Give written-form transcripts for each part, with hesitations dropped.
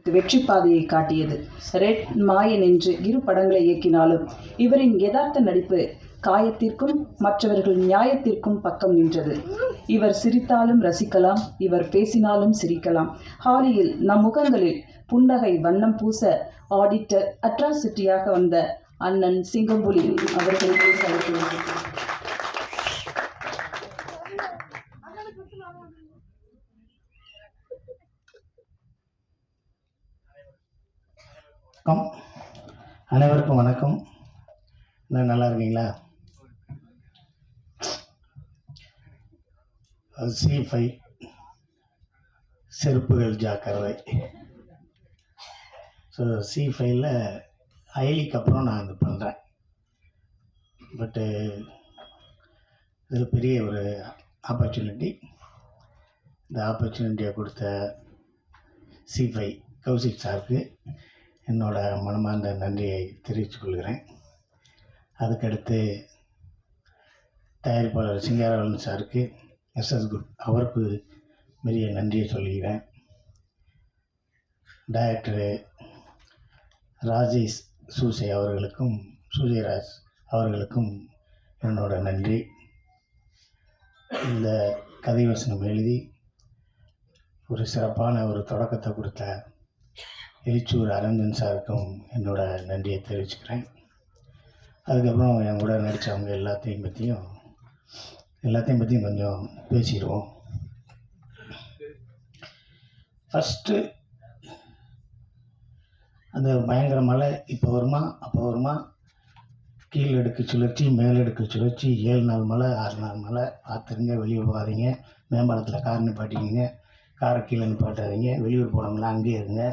வெற்றி பாதையை காட்டியது. ரெட், மாயன் என்று 2 படங்களை இயக்கினாலும் இவரின் யதார்த்த நடிப்பு காயத்திற்கும் மற்றவர்கள் நியாயத்திற்கும் பக்கம் நின்றது. இவர் சிரித்தாலும் ரசிக்கலாம், இவர் பேசினாலும் சிரிக்கலாம். ஹாலியில் நம் முகங்களில் புன்னகை வண்ணம் பூச ஆடிட்டர் அட்ராசிட்டியாக வந்த அண்ணன் சிங்கம்புலி அவர்களை பேச அழைக்கிறேன். அனைவருக்கும் வணக்கம். நல்லா இருக்கீங்களா? C5 செருப்புகள் ஜாக்கிரதை. ஸோ C5ல் ஐலிக்கு அப்புறம் நான் இது பண்ணுறேன். பட்டு இதில் பெரிய ஒரு ஆப்பர்ச்சுனிட்டி. இந்த ஆப்பர்ச்சுனிட்டியை கொடுத்த C5 கௌசிக் சாருக்கு என்னோட மனமார்ந்த நன்றியை தெரிவித்துக் கொள்கிறேன். அதுக்கடுத்து தயாரிப்பாளர் சிங்காரவேலன் சாருக்கு, SS குரூப் அவருக்கு பெரிய நன்றியை சொல்கிறேன். டைரக்டரு ராஜேஷ் சூசை அவர்களுக்கும், சூசைராஜ் அவர்களுக்கும் என்னோட நன்றி. இந்த கதை வசனம் எழுதி ஒரு சிறப்பான ஒரு தொடக்கத்தை கொடுத்த எலிச்சூர் அரஞ்சன் சாருக்கும் என்னோட நன்றியை தெரிவிச்சுக்கிறேன். அதுக்கப்புறம் என் கூட நடித்தவங்க எல்லாத்தையும் பற்றியும் கொஞ்சம் பேசிடுவோம். ஃபஸ்ட்டு அந்த பயங்கர மழை இப்போ வருமா அப்போ வருமா, கீழ் அடுக்கு சுழற்சி மேலடுக்கு சுழற்சி, 7 நாள் மழை 6 நாள் மழை. பார்த்துருங்க, வெளியே போகாதீங்க, மேம்பாலத்தில் கார் நிப்பாட்டிக்கிங்க, காரை கீழே நிப்பாட்டாதீங்க, வெளியூர் போனவங்களாம் அங்கேயே இருங்க.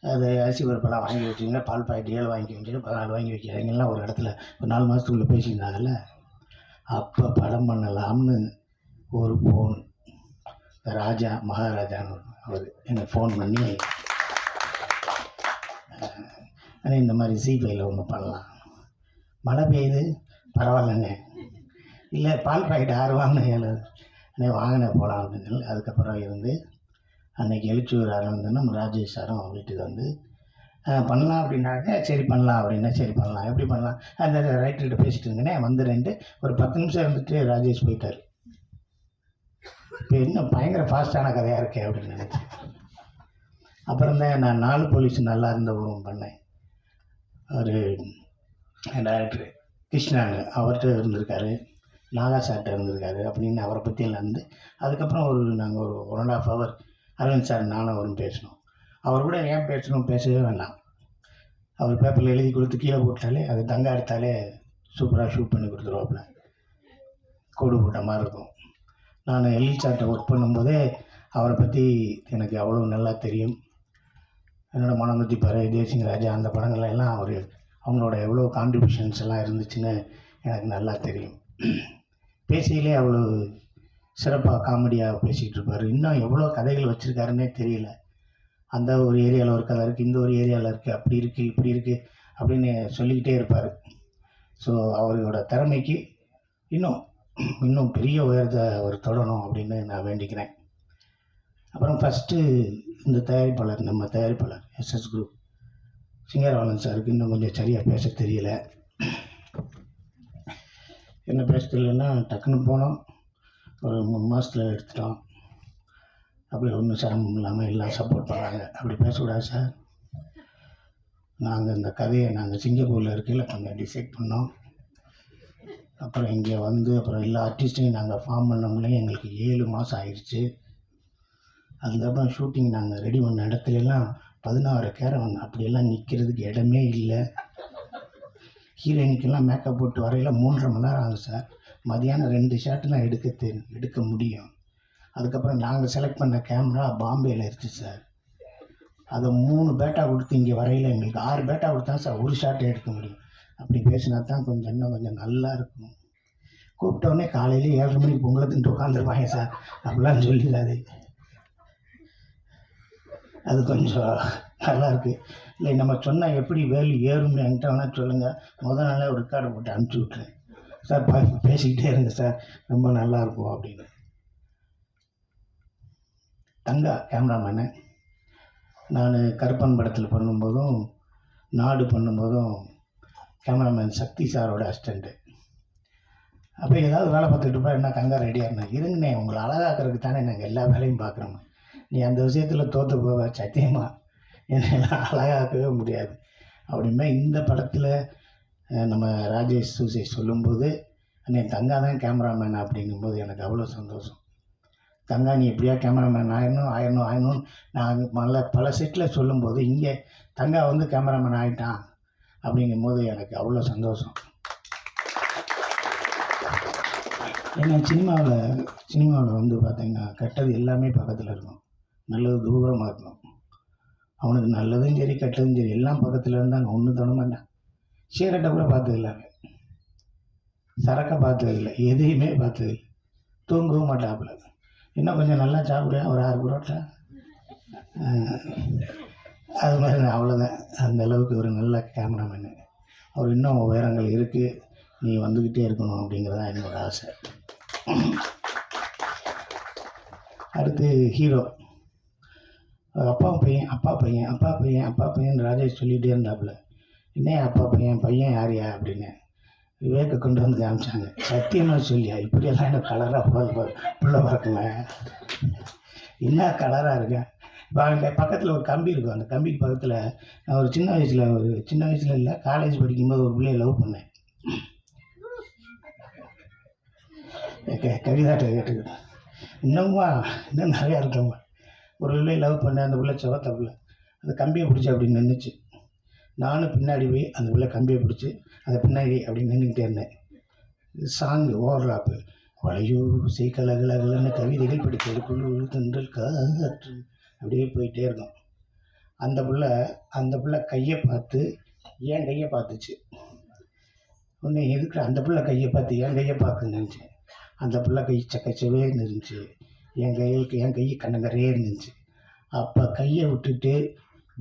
அது அரிசி பருப்பெல்லாம் வாங்கி வச்சுங்க, பால் பாக்கெட் 7 வாங்கி வச்சுட்டு 14 வாங்கி வைக்கிறாங்கலாம் ஒரு இடத்துல ஒரு 4 மாதத்துக்குள்ளே பேசியிருந்தாங்கல்ல. அப்போ படம் பண்ணலாம்னு ஒரு ஃபோன், ராஜா மகாராஜான்னு அவர் எனக்கு ஃபோன் பண்ணி, ஆனால் இந்த மாதிரி C5ல் ஒன்று பண்ணலாம், மழை பெய்யுது பரவாயில்லண்ணே, இல்லை பால் பாக்கெட் 6 வாங்கினேன் 7 அண்ணே வாங்கினே போகலாம் அப்படின்னு சொல்லி அதுக்கப்புறம் இருந்து அன்றைக்கி எழுச்சூர் ஆரம்பிந்தோன்னா நம்ம ராஜேஷ் சாரும் வீட்டுக்கு வந்து பண்ணலாம் அப்படின்னாக்க, சரி பண்ணலாம் அப்படின்னா, சரி பண்ணலாம், எப்படி பண்ணலாம், அந்த ரைட்டர்கிட்ட பேசிட்டு இருந்தேனே வந்துடுறேன்ட்டு ஒரு 10 நிமிஷம் இருந்துட்டு ராஜேஷ் போயிட்டார். இப்போ இன்னும் பயங்கர ஃபாஸ்ட்டான கதையாக இருக்கே அப்படின்னு நினச்சேன். அப்புறம் தான் நான் 4 போலீஸ் நல்லா இருந்த ஊரும் பண்ணேன். ஒரு டைரக்டர் கிருஷ்ணாங்க அவர்கிட்ட இருந்திருக்காரு, நாகா சார்கிட்ட இருந்திருக்காரு அப்படின்னு அவரை பற்றியெல்லாம் இருந்து அதுக்கப்புறம் நாங்கள் ஒரு 1.5 hour அரவிந்த் சார் நானும் அவரும் பேசணும். அவர் கூட ஏன் பேசணும், பேசவே வேண்டாம், அவர் பேப்பரில் எழுதி கொடுத்து கீழே போட்டாலே அது தங்க எடுத்தாலே சூப்பராக ஷூட் பண்ணி கொடுத்துருவாப்புல, கோடு போட்ட மாதிரி இருக்கும். நான் எல்இ சார்ட்டை ஒர்க் பண்ணும்போதே அவரை பற்றி எனக்கு அவ்வளோ நல்லா தெரியும். என்னோடய மனமுத்தி பாரு, தேசிங் ராஜா அந்த படங்கள்லாம் அவங்களோட எவ்வளோ கான்ட்ரிபியூஷன்ஸ் எல்லாம் இருந்துச்சுன்னு எனக்கு நல்லா தெரியும். பேசியிலே அவ்வளோ சிறப்பாக காமெடியாக பேசிகிட்டு இருப்பார். இன்னும் எவ்வளோ கதைகள் வச்சுருக்காருன்னே தெரியல. அந்த ஒரு ஏரியாவில் ஒரு கதை இருக்குது, இந்த ஒரு ஏரியாவில் இருக்குது, அப்படி இருக்குது இப்படி இருக்குது அப்படின்னு சொல்லிக்கிட்டே இருப்பார். ஸோ அவரோட திறமைக்கு இன்னும் பெரிய உயரத்தை அவர் தொடணும் அப்படின்னு நான் வேண்டிக்கிறேன். அப்புறம் ஃபஸ்ட்டு இந்த நம்ம தயாரிப்பாளர் SS குரூப் சிங்காரவேலன் சாருக்கு இன்னும் கொஞ்சம் சரியாக பேச தெரியல. என்ன பேச தெரியலன்னா டக்குன்னு போனோம், ஒரு 3 மாதத்தில் எடுத்துட்டோம். அப்படி ஒன்றும் சிரமம் இல்லாமல் எல்லாம் சப்போர்ட் பண்ணாங்க. அப்படி பேசக்கூடாது சார், நாங்கள் இந்த கதையை சிங்கப்பூரில் இருக்கையில் கொஞ்சம் டிசைட் பண்ணோம். அப்புறம் இங்கே அப்புறம் எல்லா ஆர்டிஸ்ட்டையும் நாங்கள் ஃபார்ம் பண்ணோம்லேயும் எங்களுக்கு 7 மாதம் ஆயிடுச்சு. அதுக்கப்புறம் ஷூட்டிங் நாங்கள் ரெடி பண்ண இடத்துலலாம் 16 கேரவன் அப்படியெல்லாம் நிற்கிறதுக்கு இடமே இல்லை. ஹீரோயினுக்கெல்லாம் மேக்கப் போட்டு வரையில் 3.5 மணி நேரம் ஆகும் சார். மதியானம் 2 ஷாட்டு தான் எடுக்க முடியும். அதுக்கப்புறம் நாங்கள் செலக்ட் பண்ண கேமரா பாம்பேயில் இருக்குது சார். அதை 3 பேட்டா கொடுத்து இங்கே வரையில் எங்களுக்கு 6 பேட்டா கொடுத்தா சார் ஒரு ஷாட்டை எடுக்க முடியும். அப்படி பேசினா தான் இன்னும் கொஞ்சம் நல்லா இருக்கும். கூப்பிட்டோடனே காலையில் 7:30 மணிக்கு பொங்கலை தின்ட்டு உட்காந்துருப்பாங்க சார், அப்படிலாம் சொல்லிடாது. அது கொஞ்சம் நல்லாயிருக்கு. இல்லை நம்ம சொன்னால் எப்படி வேல்யூ ஏறும்னு என்கிட்ட வேணால் சொல்லுங்கள், முதல் நாளே ஒரு ரெக்கார்டை போட்டு அனுப்பிச்சி விட்றேன் சார், பேசிக்கிட்டே இருங்க சார், ரொம்ப நல்லாயிருக்கும் அப்படின்னு. தங்கா கேமராமேனு நான் கருப்பன் படத்தில் பண்ணும்போதும் நாடு பண்ணும்போதும் கேமராமேன் சக்தி சாரோட அசிஸ்டண்ட்டு. அப்போ ஏதாவது வேலை பார்த்துட்டு இருப்பா, என்ன தங்கா ரெடியாக இருந்தேன், இருங்கண்ணே உங்களை அழகாக்கிறதுக்கு தானே நாங்கள் எல்லா வேலையும் பார்க்குறோம், நீ அந்த விஷயத்தில் தோற்று போவ, சத்தியமாக என்னெல்லாம் அழகாக்கவே முடியாது அப்படின்னா. இந்த படத்தில் நம்ம ராஜேஷ் சூசை சொல்லும்போது அண்ணே தங்கா தான் கேமராமேன் அப்படிங்கும்போது எனக்கு அவ்வளோ சந்தோஷம். தங்கா நீ எப்படியா கேமராமேன் ஆயிடணும் நான் பல செட்டில் சொல்லும்போது இங்கே தங்கா வந்து கேமராமேன் ஆகிட்டான் அப்படிங்கும்போது எனக்கு அவ்வளோ சந்தோஷம். ஏன்னா சினிமாவில் வந்து பார்த்திங்கன்னா கெட்டது எல்லாமே பக்கத்தில் இருக்கும், நல்லது தூரமாக இருக்கும். அவனுக்கு நல்லதும் சரி கெட்டதும் சரி எல்லாம் பக்கத்தில் இருந்தாங்க. ஒன்றும் தொட மாட்டான். சிகரெட்டை கூட பார்த்ததில்லை, சரக்கை பார்த்ததில்லை, எதையுமே பார்த்ததில்லை. தூங்கவும் மாட்டாப்புல. இன்னும் கொஞ்சம் நல்லா சாப்பிடுவேன், ஒரு 6 புரோட்டா, அது மாதிரி. அவ்வளோதான். அந்த அளவுக்கு ஒரு நல்ல கேமராமேனு. அவர் இன்னும் உயரங்கள் இருக்குது, நீ வந்துக்கிட்டே இருக்கணும் அப்படிங்கிறதான் என்னோட ஆசை. அடுத்து ஹீரோ அப்பா பையன் ராஜேஷ் சொல்லிகிட்டே இருந்தாப்புல. என்ன அப்பா பையன் யாரையா அப்படின்னு விவேக்கை கொண்டு வந்து காமிச்சாங்க. சத்தியமாக சொல்லியா இப்படியெல்லாம் எனக்கு கலராக புள்ள பறக்குங்க, என்ன கலராக இருக்கேன். இப்போ அங்கே பக்கத்தில் ஒரு கம்பி இருக்கும், அந்த கம்பிக்கு பக்கத்தில் நான் ஒரு சின்ன வயசில் இல்லை, காலேஜ் படிக்கும்போது ஒரு பிள்ளையை லவ் பண்ணேன். கவிதாட்ட கேட்டுக்கு இன்னும் நிறையா இருக்கவங்க. ஒரு பிள்ளையை லவ் பண்ணேன், அந்த பிள்ளை செவத்த பிள்ளை, அந்த கம்பியை பிடிச்சி அப்படி நின்றுச்சு. நானும் பின்னாடி போய் அந்த பிள்ளை கம்பியை பிடிச்சி அதை பின்னாடி அப்படி நின்றுக்கிட்டே இருந்தேன். சாங்கு ஓவர்லாப்பு, வளையோ சீக்கலகலகலன்னு கவிதைகள் படிக்கிறது குழு தென்றல் காற்று அப்படியே போயிட்டே இருக்கும். அந்த பிள்ளை கையை பார்த்து என் கையை பார்த்துச்சு. ஒன்று எதுக்கு அந்த பிள்ளை கையை பார்த்து என் கையை பார்க்குன்னு நினச்சேன். அந்த பிள்ளை கை சக்கச்சவே இருந்துச்சு, என் கை கண்ணங்கரையே இருந்துச்சு. அப்போ கையை விட்டுட்டு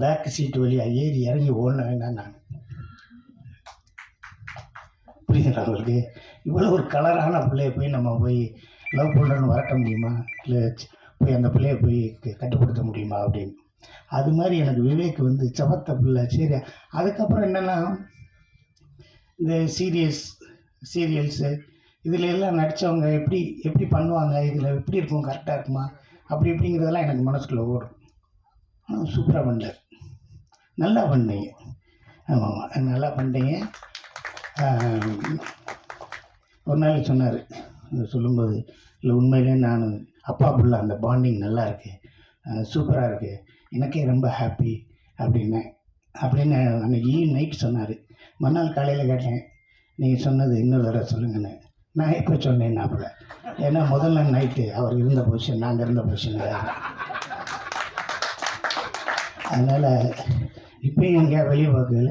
பேக்கு சீட்டு வழியாக ஏறி இறங்கி ஓடன வேண்டாம் நான். புரியுதுங்களா அவங்களுக்கு? இவ்வளோ ஒரு கலரான பிள்ளைய போய் நம்ம போய் லவ் பண்ணுறோன்னு வரட்ட முடியுமா, இல்லை போய் அந்த பிள்ளைய போய் கட்டுப்படுத்த முடியுமா அப்படின்னு. அது மாதிரி எனக்கு விவேக் வந்து செவத்த பிள்ளை. சரி, அதுக்கப்புறம் என்னென்னா இந்த சீரியல்ஸு இதில் எல்லாம் நடித்தவங்க எப்படி பண்ணுவாங்க, இதில் எப்படி இருக்கும், கரெக்டாக இருக்குமா அப்படி இப்படிங்கிறதெல்லாம் எனக்கு மனசுக்குள்ளே ஓடும். சூப்பராக பண்ணல, நல்லா பண்ணீங்க. ஆமாம், நல்லா பண்ணிட்டீங்க. ஒரு நாள் சொன்னார், சொல்லும்போது இல்லை உண்மையிலே நான் அப்பா பிள்ளை அந்த பாண்டிங் நல்லா இருக்குது, சூப்பராக இருக்குது, எனக்கே ரொம்ப ஹாப்பி அப்படின்னு அன்றைக்கி நைட் சொன்னார். மறுநாள் காலையில் கேட்டேன், நீங்கள் சொன்னது இன்னொரு தடவை சொல்லுங்கன்னு. நான் எப்போ சொன்னேன்னாப்புல, ஏன்னா முதல் நாள் நைட்டு அவர் இருந்த பொசிஷன் நாங்கள் இருந்த பொசிஷன் வேறு. அதனால் இப்போயும் எங்கேயா வெளியே பார்க்கல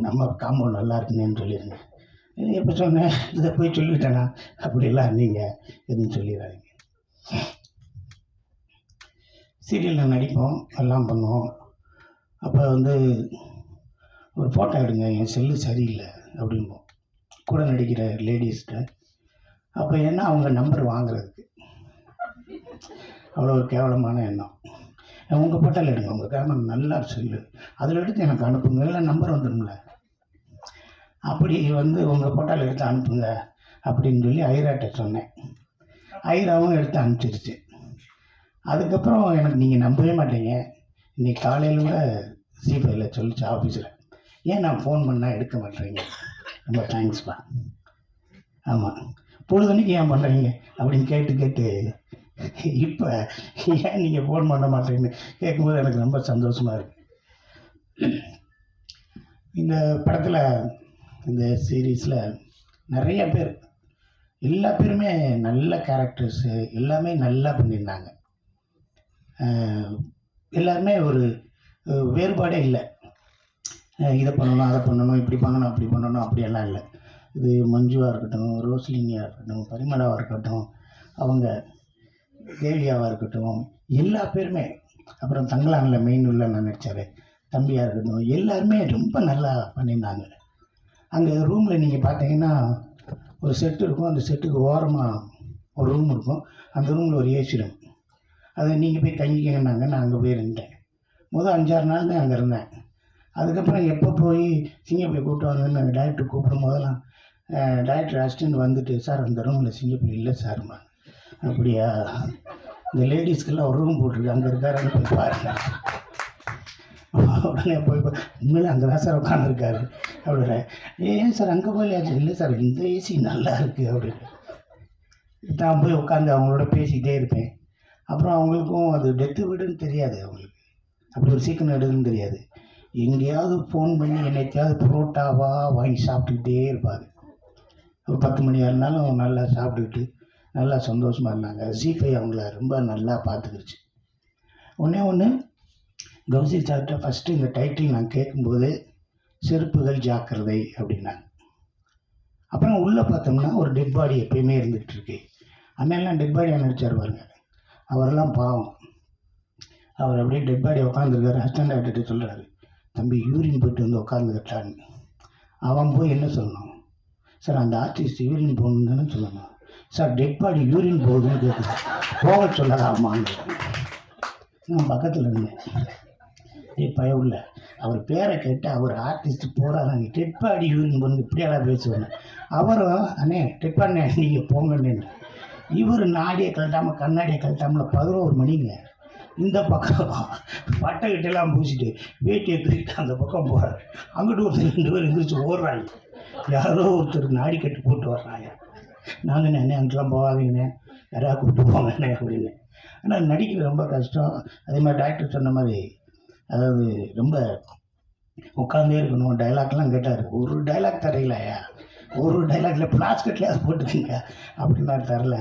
நம்ம காம்பவுண்ட் நல்லா இருக்குன்னு சொல்லிடுங்க. எப்போ சொன்னேன் இதை போய் சொல்லிட்டேனா அப்படிலாம் நீங்கள் எதுவும் சொல்லிடாதீங்க. சீரியலில் நடிப்போம், எல்லாம் பண்ணுவோம். அப்போ வந்து ஒரு ஃபோட்டோ எடுங்க, என் செல்லு சரியில்லை அப்படிம்போம் கூட நடிக்கிற லேடிஸ்கிட்ட. அப்போ என்ன அவங்க நம்பர் வாங்குறதுக்கு அவ்வளோ ஒரு கேவலமான எண்ணம். உங்கள் ஃபோட்டோவில் எடுங்க, உங்கள் கேமரா நல்லா செல்லு, அதில் எடுத்து எனக்கு அனுப்புங்க, இல்லை நம்பர் வந்துடும்ல, அப்படி வந்து உங்கள் ஃபோட்டோவில் எடுத்து அனுப்புங்க அப்படின்னு சொல்லி ஐராட்ட சொன்னேன். ஐராவும் எடுத்து அனுப்பிச்சிருச்சு. அதுக்கப்புறம் எனக்கு நீங்கள் நம்பவே மாட்டீங்க, இன்றைக்கி காலையில் கூட ஜிபேயில் சொல்லிச்சு ஆஃபீஸில், ஏன் நான் ஃபோன் பண்ணால் எடுக்க மாட்டேறீங்க, ரொம்ப தேங்க்ஸ்ப்பா. ஆமாம், பொழுதுனைக்கு ஏன் பண்ணுறீங்க அப்படின்னு கேட்டு இப்போ ஏன் நீங்கள் ஃபோன் பண்ண மாட்டேங்கன்னு கேட்கும்போது எனக்கு ரொம்ப சந்தோஷமாக இருக்குது. இந்த படத்தில் இந்த சீரீஸில் நிறைய பேர், எல்லா பேருமே நல்ல கேரக்டர்ஸு, எல்லாமே நல்லா பண்ணியிருந்தாங்க. எல்லாருமே ஒரு வேறுபாடே இல்லை, இதை பண்ணணும் அதை பண்ணணும் இப்படி பண்ணணும் அப்படி பண்ணணும் அப்படியெல்லாம் இல்லை. இது மஞ்சுவாக இருக்கட்டும், ரோஸ்லினியாக இருக்கட்டும், பரிமளாவாக இருக்கட்டும், அவங்க தேவியாவாக இருக்கட்டும், எல்லா பேருமே, அப்புறம் தங்களானில் மெயின் உள்ள நான் நடித்தார் தம்பியாக இருக்கட்டும், எல்லாருமே ரொம்ப நல்லா பண்ணியிருந்தாங்க. அங்கே ரூமில் நீங்கள் பார்த்தீங்கன்னா ஒரு செட்டு இருக்கும், அந்த செட்டுக்கு ஓரமாக ஒரு ரூம் இருக்கும், அந்த ரூமில் ஒரு ஏசி ரூம், அதை நீங்கள் போய் தங்கிக்கங்கன்னாங்க. நான் அங்கே போய் இருந்தேன். முதல் 5-6 நாள் தான் அங்கே இருந்தேன். அதுக்கப்புறம் எப்போ போய் சிங்கப்பள்ளி கூப்பிட்டு வாங்கன்னு டைரக்டர் கூப்பிடும் போதெல்லாம் டைரக்டர் அசிஸ்டண்ட் வந்துட்டு, சார் அந்த ரூமில் சிங்கப்பள்ளி இல்லை சார்மா. அப்படியா, இந்த லேடிஸ்க்கெல்லாம் ஒரு ரூம் போட்டிருக்கு, அங்கே இருக்காருன்னு போய் பாருங்க. உடனே போய் உண்மையிலே அங்கே தான் சார் உட்காந்துருக்காரு அப்படின்ற. ஏன் சார் அங்கே போயாச்சு? இல்லை சார் இந்த ஏசி நல்லா இருக்குது அப்படின்னு. நான் போய் உட்காந்து அவங்களோட பேசிக்கிட்டே இருப்பேன். அப்புறம் அவங்களுக்கும் அது டெத்து வீடுன்னு தெரியாது, அவங்களுக்கு அப்படி ஒரு சீக்கிரம் எடுதுன்னு தெரியாது. எங்கேயாவது ஃபோன் பண்ணி என்னைக்காவது புரோட்டாவாக வாங்கி சாப்பிட்டுக்கிட்டே இருப்பார். ஒரு 10 மணி ஆனாலும் நல்லா சாப்பிட்டுக்கிட்டு நல்லா சந்தோஷமாக இருந்தாங்க. ஜீஃபை அவங்கள ரொம்ப நல்லா பார்த்துக்கிடுச்சு. ஒன்று கௌசி சார்கிட்ட ஃபஸ்ட்டு இந்த டைட்டில் நான் கேட்கும்போது செருப்புகள் ஜாக்கிரதை அப்படின்னாங்க. அப்புறம் உள்ளே பார்த்தோம்னா ஒரு டெட் பாடி எப்பயுமே இருந்துகிட்டு இருக்கு. அண்ணெல்லாம் டெட் பாடியாக நடிச்சார் பாருங்க, அவரெல்லாம் பாவம். அவர் அப்படியே டெட் பாடி உட்காந்துருக்காரு. அசிஸ்டண்ட் டைரக்டர்கிட்ட சொல்கிறாரு, தம்பி யூரின் போய்ட்டு வந்து உட்காந்துக்கிட்டான்னு. அவன் போய் என்ன சொல்லணும்? சார் அந்த ஆர்டிஸ்ட் யூரின் போகணுன்னு தானே சொல்லணும். சார் டெட் பாடி யூரின் போகுதுன்னு கேட்குது, போக சொல்லலாமான்னு. நான் பக்கத்தில் இருந்தேன். பயவுள்ள அவர் பேரை கேட்டு அவர் ஆர்டிஸ்ட் போகிறாங்க, டெட் பாடி யூரின் போகணும் இப்படியெல்லாம் பேசுவேன். அவரும் அண்ணே டெட் பாடி நீங்கள் போங்கன்னு. இவர் நாடியை கழட்டாமல் கண்ணாடியை கழட்டாமல் 11 மணிங்க இந்த பக்கம் பட்டைக்கிட்டெல்லாம் பூசிட்டு வேட்டியை தூக்கிட்டு அந்த பக்கம் போகிறார். அங்கிட்டு ஒருத்தர் 2 பேர் எந்திரிச்சு ஓடுறாங்க. யாரோ ஒருத்தர் நாடி கட்டி போட்டு வர்றாங்க. நாங்கள் அண்ணே அங்கெல்லாம் போகாதீங்கண்ணே, யாராவது கூப்பிட்டு போங்கண்ணே அப்படின்னு. ஆனால் நடிக்கிறது ரொம்ப கஷ்டம். அதே மாதிரி டாக்டர் சொன்ன மாதிரி, அதாவது ரொம்ப உட்காந்தே இருக்கணும். டைலாக்லாம் கேட்டார். ஒரு டைலாக் தரையிலையா, ஒரு டைலாக்ல பிளாஸ்கெட்லையாவது போட்டுக்கோங்க அப்படின்னு நான் தரல.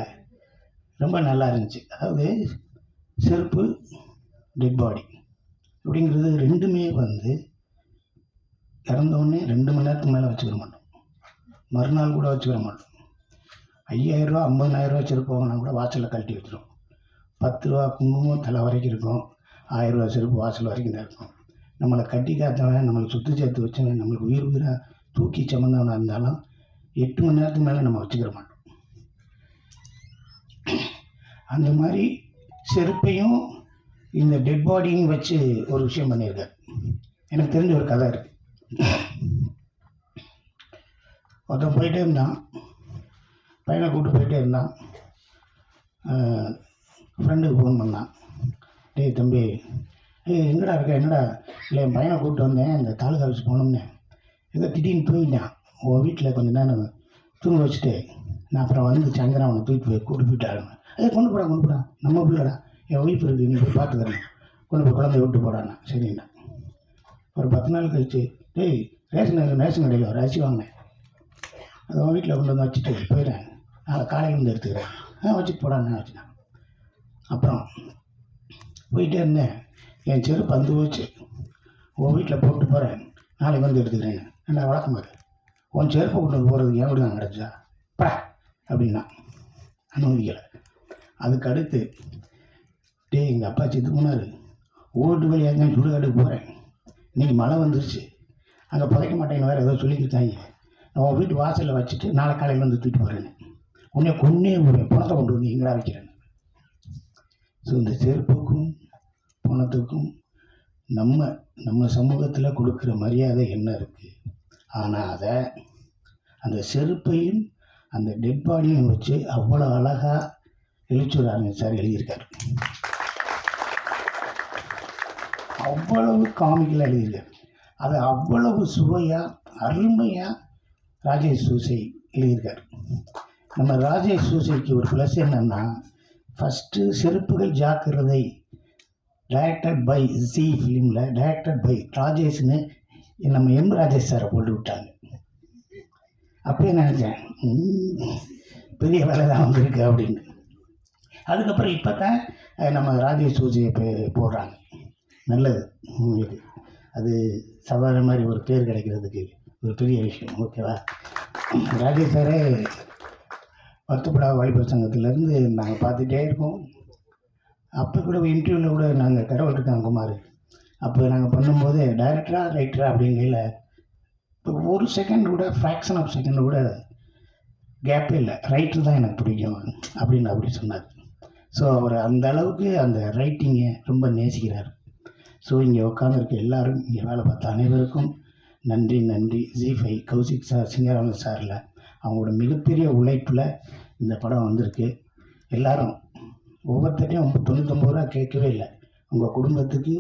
ரொம்ப நல்லா இருந்துச்சு. அதாவது செருப்பு, டெட் பாடி அப்படிங்கிறது ரெண்டுமே இறந்தோடனே 2 மணி நேரத்துக்கு மேலே வச்சுக்கிற மாட்டோம், மறுநாள் கூட வச்சுக்கிற மாட்டோம். 5000 ரூபா 50,000 செருப்பு வாங்கினா கூட வாசலில் கழட்டி வச்சிடும். 10 ரூபா குங்குமம் தலை வரைக்கும் இருக்கும், 1000 ரூபா செருப்பு வாசல் வரைக்கும் தான் இருக்கும். நம்மளை கட்டி காத்தவன், நம்மளை சுற்றி சேர்த்து வச்சவன், நம்மளுக்கு உயிராக தூக்கி சமந்தவனாக இருந்தாலும் 8 மணி நேரத்துக்கு மேலே நம்ம வச்சுக்கிற மாட்டோம். அந்த மாதிரி செருப்பையும் இந்த டெட் பாடியும் வச்சு ஒரு விஷயம் பண்ணியிருக்கார். எனக்கு தெரிஞ்ச ஒரு கதை இருக்குது. ஒருத்தன் போயிட்டே இருந்தான், பையனை கூப்பிட்டு போயிட்டே இருந்தான். ஃப்ரெண்டுக்கு ஃபோன் பண்ணான், டேய் தம்பி, எங்கடா இருக்க? என்னடா? இல்லை என் பையனை கூப்பிட்டு வந்தேன், இந்த தாலுகா ஆஃபீஸ் போனோம்னே, ஏதோ திடீர்னு தூங்கிட்டான். உன் வீட்டில் கொஞ்சம் நேரம் தூங்க வச்சுட்டு நான் அப்புறம் வந்து சாயந்தரம் அவனை தூக்கி போய் கூப்பிட்டு போயிட்டாருங்க. கொண்டு போடா, நம்ம பிள்ளைடா, என் ஒய்ஃப் இருக்குது, நீ போய் பார்த்துக்கிறேன், கொண்டு போய் குழந்தைய விட்டு போடாண்ணா. சரிண்ணா. ஒரு 10 நாள் கழிச்சு, டேய் ரேஷன் கடையில் ஒரு அரிசி வாங்கினேன், அதை உன் வீட்டில் கொண்டு வந்து வச்சுட்டு போயிடுறேன், நாளை காலையில் வந்து எடுத்துக்கிறேன், வச்சுட்டு போடாண்ணா வச்சுனான். அப்புறம் போயிட்டே இருந்தேன், என் செருப்பு வந்து போச்சு, உன் வீட்டில் போட்டு போகிறேன், நாளைக்கு வந்து எடுத்துக்கிறேன். என்ன வழக்கம் பாரு, உன் செருப்பை கொண்டு வந்து போகிறதுக்கு என் வீடு தான் கிடச்சா பா அப்படின்னா அனுமதிக்கலை. அதுக்கு அடுத்து, டேய் எங்கள் அப்பா செத்து போனார், ஓட்டு வழியாக தான் சுடுகாட்டுக்கு போகிறேன், இன்றைக்கி மழை வந்துருச்சு, அங்கே புதைக்க மாட்டேன்னு வேறு ஏதோ சொல்லிக்கிட்டாங்க, நான் உன் வீட்டு வாசலில் வச்சுட்டு நாளை காலையில் வந்து தூக்கிட்டு போகிறேன்னு. உன்னை கொன்னே போகிறேன், பணத்தை கொண்டு வந்து எங்கடா வைக்கிறேன். ஸோ இந்த செருப்புக்கும் பணத்துக்கும் நம்ம சமூகத்தில் கொடுக்குற மரியாதை என்ன இருக்குது. ஆனால் அதை அந்த செருப்பையும் அந்த டெட் பாடியும் வச்சு அவ்வளோ அழகாக எழுச்சூர் ஆனந்த் சார் எழுதியிருக்காரு. அவ்வளவு காமிக்கலாக எழுதியிருக்காரு. அதை அவ்வளவு சுவையாக அருமையாக ராஜேஷ் சூசை எழுதியிருக்காரு. நம்ம ராஜேஷ் சூசைக்கு ஒரு ப்ளஸ் என்னென்னா, first Seruppugal Jakkirathai directed by G ஃபிலிமில் டைரக்டட் பை ராஜேஷ்னு நம்ம எம் ராஜேஷ் சாரை போட்டு விட்டாங்க. அப்பயே நினச்சேன், பெரிய வேலை தான் வந்திருக்கு அப்படின்னு. அதுக்கப்புறம் இப்போ தான் நம்ம ராஜேஷ் சூசையை போடுறாங்க. நல்லது உங்களுக்கு, அது சவால் மாதிரி ஒரு பேர் கிடைக்கிறதுக்கு ஒரு பெரிய விஷயம். ஓகேவா? ராஜேஷ் சாரே வருத்தப்படாத வாலிபர் சங்கத்திலேருந்து நாங்கள் பார்த்துட்டே இருக்கோம். அப்போ கூட இன்டர்வியூவில் கூட நாங்கள் கடவுள் இருக்காங்க குமார், அப்போ நாங்கள் பண்ணும்போது டைரக்டரா ரைட்டரா அப்படிங்கல இப்போ ஒரு செகண்ட் கூட ஃப்ராக்ஷன் ஆஃப் செகண்ட் கூட கேப்பே இல்லை, ரைட்டர் தான் எனக்கு பிடிக்கும் அப்படின்னு அப்படி சொன்னார். ஸோ அவர் அந்த அளவுக்கு அந்த ரைட்டிங்கை ரொம்ப நேசிக்கிறார். ஸோ இங்கே உட்காந்துருக்க எல்லாரும், இங்கே வேலை பார்த்த அனைவருக்கும் நன்றி நன்றி. ஜி5 கௌசிக் சார், சிங்கராமன் சாரில் அவங்களோட மிகப்பெரிய உழைப்பில் இந்த படம் வந்திருக்கு. எல்லோரும் ஒவ்வொருத்தரையும் 99 ரூபா கேட்கவே இல்லை. உங்கள் குடும்பத்துக்கு,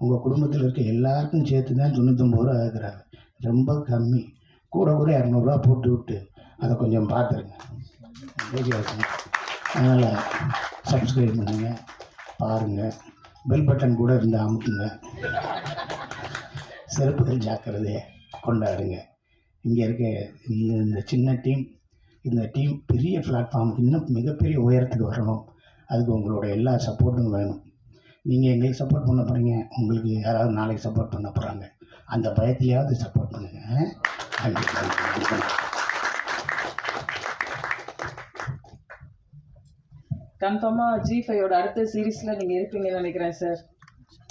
உங்கள் குடும்பத்தில் இருக்க எல்லாருக்கும் சேர்த்து தான் 99 ரூபா ஆகுறாங்க. ரொம்ப கம்மி. கூட 200 போட்டு விட்டு அதை கொஞ்சம் பார்த்துருங்க. அதனால் சப்ஸ்கிரைப் பண்ணுங்கள், பாருங்கள், பெல் பட்டன் கூட இருந்தால் அமுக்குங்க. செருப்புகள் ஜாக்கிரதையை கொண்டாடுங்க. இங்கே இருக்க இந்த சின்ன டீம், இந்த டீம் பெரிய பிளாட்ஃபார்முக்கு இன்னும் மிகப்பெரிய உயரத்துக்கு வரணும். அதுக்கு உங்களோட எல்லா சப்போர்ட்டும் வேணும். நீங்கள் எங்களுக்கு சப்போர்ட் பண்ண போகிறீங்க, உங்களுக்கு யாராவது நாளைக்கு சப்போர்ட் பண்ண போகிறாங்க. அந்த பயத்திலேயாவது சப்போர்ட் பண்ணுங்கள். கன்ஃபார்மாக ஜி5யோட அடுத்த சீரீஸில் நீங்கள் இருப்பீங்கன்னு நினைக்கிறேன் சார்.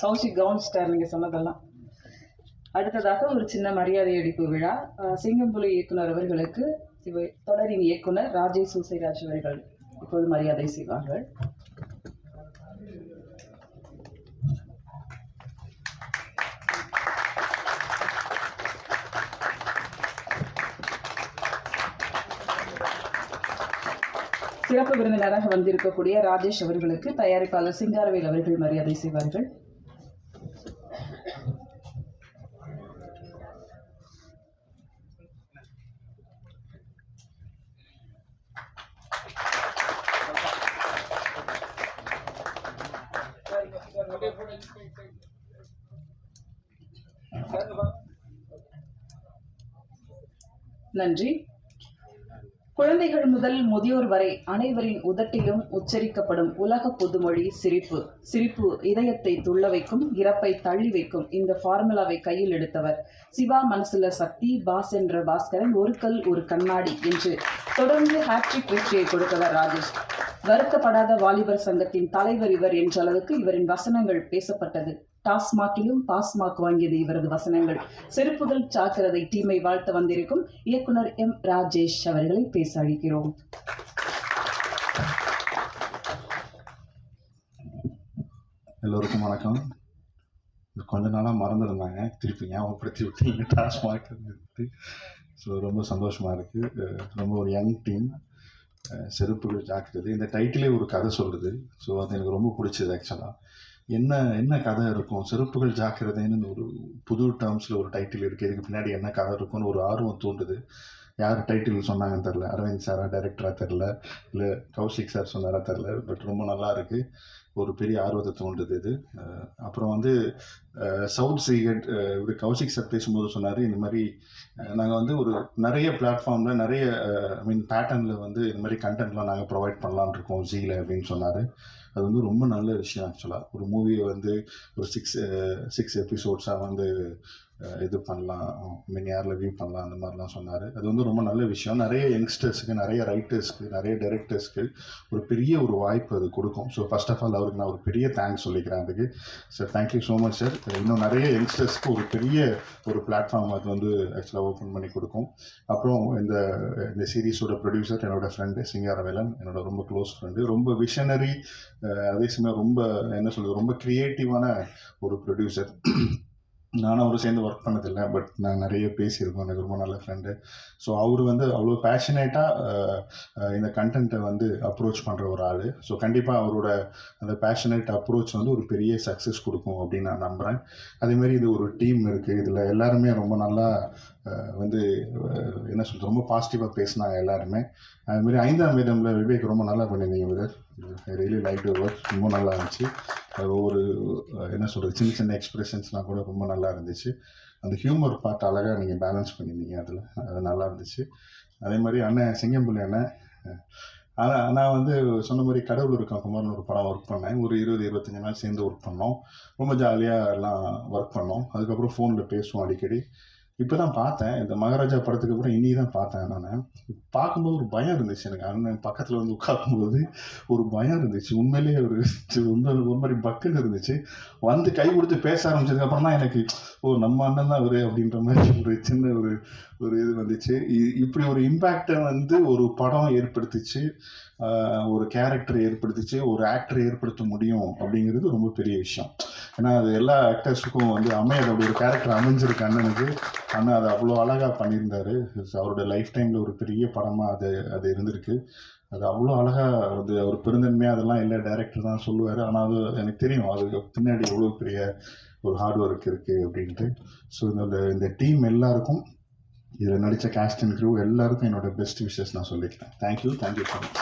கௌஷிக் கவனிச்சிட்டார் நீங்கள் சொன்னதெல்லாம். அடுத்ததாக ஒரு சின்ன மரியாதை அளிப்பு விழா. சிங்கம்புலி இயக்குனர் அவர்களுக்கு தொடரின் இயக்குனர் ராஜேஷ் சூசைராஜ் அவர்கள் இப்போது மரியாதை செய்வார்கள். சிறப்பு விருந்தினராக வந்திருக்கக்கூடிய ராஜேஷ் அவர்களுக்கு தயாரிப்பாளர் சிங்காரவேல் அவர்கள் மரியாதை செய்வார்கள். நன்றி. குழந்தைகள் முதல் முதியோர் வரை அனைவரின் உதட்டிலும் உச்சரிக்கப்படும் உலக பொதுமொழி சிரிப்பு. சிரிப்பு இதயத்தை துள்ள வைக்கும், இறப்பை தள்ளி வைக்கும். இந்த ஃபார்முலாவை கையில் எடுத்தவர் சிவா. மனசுல சக்தி, பாஸ் என்ற பாஸ்கரன், ஒரு கல் ஒரு கண்ணாடி என்று தொடர்ந்து ஹாட்ரிக் வெற்றியை கொடுத்தவர் ராஜேஷ். வருத்தப்படாத வாலிபர் சங்கத்தின் தலைவர் இவர் என்ற அளவுக்கு இவரின் வசனங்கள் பேசப்பட்டது. டாஸ்மாகிலும் பாஸ்மாக் வாங்கியது இவரது வசனங்கள். செருப்புகள் ஜாக்கிரதை டீமை வாழ்த்த வந்திருக்கும் இயக்குனர் எம். ராஜேஷ் அவர்களை பேச அழைக்கிறோம். எல்லோருக்கும் வணக்கம். கொஞ்ச நாளாக மறந்துருந்தாங்க, திருப்பி ஞாபகப்படுத்தி விட்டீங்க டாஸ்மாக். ஸோ ரொம்ப சந்தோஷமாக இருக்குது. ரொம்ப ஒரு யங் டீம். செருப்புகள் ஜாக்கிரதை இந்த டைட்டிலே ஒரு கதை சொல்லுது. ஸோ அது எனக்கு ரொம்ப பிடிச்சது. ஆக்சுவலாக என்ன கதை இருக்கும், செருப்புகள் ஜாக்கிரதைன்னு ஒரு புது டேர்ம்ஸில் ஒரு டைட்டில் இருக்குது. இதுக்கு பின்னாடி என்ன கதை இருக்கும்னு ஒரு ஆர்வம் தூண்டுது. யார் டைட்டில் சொன்னாங்கன்னு தெரில, அரவிந்த் சாரா டைரக்டராக தெரில, இல்லை கௌஷிக் சார் சொன்னாரா தெரில. பட் ரொம்ப நல்லா இருக்குது, ஒரு பெரிய ஆர்வத்தை தூண்டுது இது. அப்புறம் வந்து சவுத் சீகட் இவர் கௌஷிக் சார் பேசும்போது சொன்னார், இந்த மாதிரி நாங்கள் வந்து ஒரு நிறைய பிளாட்ஃபார்மில் நிறைய பேட்டர்னில் வந்து இந்த மாதிரி கண்டென்ட்லாம் நாங்கள் ப்ரொவைட் பண்ணலான்னு இருக்கோம் ஜீல அப்படின்னு சொன்னார். அது வந்து ரொம்ப நல்ல விஷயம். ஆக்சுவலாக ஒரு மூவியை வந்து ஒரு சிக்ஸ் எபிசோட்ஸாக வந்து இது பண்ணலாம், யாரில் வியூ பண்ணலாம், அந்த மாதிரிலாம் சொன்னார். அது வந்து ரொம்ப நல்ல விஷயம். நிறைய யங்ஸ்டர்ஸுக்கு, நிறைய ரைட்டர்ஸ்க்கு, நிறைய டைரக்டர்ஸ்க்கு ஒரு பெரிய ஒரு வாய்ப்பு அது கொடுக்கும். ஸோ ஃபர்ஸ்ட் ஆஃப் ஆல் அவருக்கு நான் ஒரு பெரிய தேங்க்ஸ் சொல்லிக்கிறேன் அதுக்கு. Sir thank you so much sir. இன்னும் நிறைய யங்ஸ்டர்ஸ்க்கு ஒரு பெரிய ஒரு பிளாட்ஃபார்ம் அது வந்து ஆக்சுவலாக ஓப்பன் பண்ணி கொடுக்கும். அப்புறம் இந்த சீரீஸோட ப்ரொடியூசர் என்னோடய ஃப்ரெண்டு சிங்காரவேலன், என்னோட ரொம்ப க்ளோஸ் ஃப்ரெண்டு, ரொம்ப விஷனரி, அதே சமயம் ரொம்ப என்ன சொல்கிறது, ரொம்ப க்ரியேட்டிவான ஒரு ப்ரொடியூசர். நானும் அவரும் சேர்ந்து ஒர்க் பண்ணதில்லை, பட் நான் நிறைய பேசியிருக்கோம். எனக்கு ரொம்ப நல்ல ஃப்ரெண்டு. ஸோ அவர் வந்து அவ்வளோ பேஷனேட்டாக இந்த கண்டென்ட்டை வந்து அப்ரோச் பண்ணுற ஒரு ஆள். ஸோ கண்டிப்பாக அவரோட அந்த பேஷனேட் அப்ரோச் வந்து ஒரு பெரிய சக்ஸஸ் கொடுக்கும் அப்படின்னு நான் நம்புகிறேன். அதேமாதிரி இது ஒரு டீம் இருக்குது, இதில் எல்லாருமே ரொம்ப நல்லா வந்து என்ன சொல்கிறது, ரொம்ப பாசிட்டிவாக பேசினாங்க எல்லாருமே. அதுமாதிரி 5ஆம் வேதமில் விவேக் ரொம்ப நல்லா பண்ணியிருந்தீங்க wither. I really like your work. ரொம்ப நல்லா இருந்துச்சு. ஒவ்வொரு என்ன சொல்கிறது, சின்ன சின்ன எக்ஸ்பிரஷன்ஸ்லாம் கூட ரொம்ப நல்லா இருந்துச்சு. அந்த ஹியூமர் பார்ட் அழகாக நீங்கள் பேலன்ஸ் பண்ணியிருந்தீங்க, அது நல்லா இருந்துச்சு. அதே மாதிரி அண்ணன் சிங்கம்புலி அண்ணன், நான் வந்து சொன்ன மாதிரி கடவுள் இருக்கான் குமார்னு ஒரு படம் ஒர்க் பண்ணேன். ஒரு 20-25 நாள் சேர்ந்து ஒர்க் பண்ணோம். ரொம்ப ஜாலியாக எல்லாம் ஒர்க் பண்ணோம். அதுக்கப்புறம் ஃபோனில் பேசுவோம் அடிக்கடி. இப்போ தான் பார்த்தேன், இந்த மகாராஜா படத்துக்கு அப்புறம் இனி தான் பார்த்தேன். நான் பார்க்கும்போது ஒரு பயம் இருந்துச்சு எனக்கு. அண்ணன் பக்கத்தில் வந்து உட்காரும்போது ஒரு பயம் இருந்துச்சு. உண்மையிலேயே ஒரு மாதிரி பக்குன்னு இருந்துச்சு. வந்து கை கொடுத்து பேச ஆரம்பிச்சதுக்கப்புறம் தான் எனக்கு நம்ம அண்ணன் தான் அவர் அப்படின்ற மாதிரி ஒரு சின்ன ஒரு இது வந்துச்சு. இப்படி ஒரு இம்பேக்டை வந்து ஒரு படம் ஏற்படுத்திச்சு. ஒரு கேரக்டர் ஏற்படுத்திச்சு ஒரு ஆக்டர் ஏற்படுத்த முடியும் அப்படிங்கிறது ரொம்ப பெரிய விஷயம். ஏன்னா அது எல்லா ஆக்டர்ஸுக்கும் வந்து அமையாது. அப்படி ஒரு கேரக்டர் அமைஞ்சிருக்கு அண்ணனுக்கு. அண்ணன் அதை அவ்வளோ அழகாக பண்ணியிருந்தாரு. அவரோட லைஃப் டைமில் ஒரு பெரிய படமாக அது இருந்திருக்கு. அது அவ்வளோ அழகாக வந்து அவர் பெருந்தன்மையாக அதெல்லாம் இல்லை டைரக்டர் தான் சொல்லுவார். ஆனால் அது எனக்கு தெரியும் அதுக்கு பின்னாடி எவ்வளோ பெரிய ஒரு ஹார்ட் ஒர்க் இருக்குது அப்படின்ட்டு. ஸோ இந்த டீம் எல்லாருக்கும், இதில் நடித்த கேஸ்ட் அண்ட் க்ரூ எல்லாருக்கும் என்னோட பெஸ்ட் விஷஸ் நான் சொல்லிக்கிறேன். Thank you so much.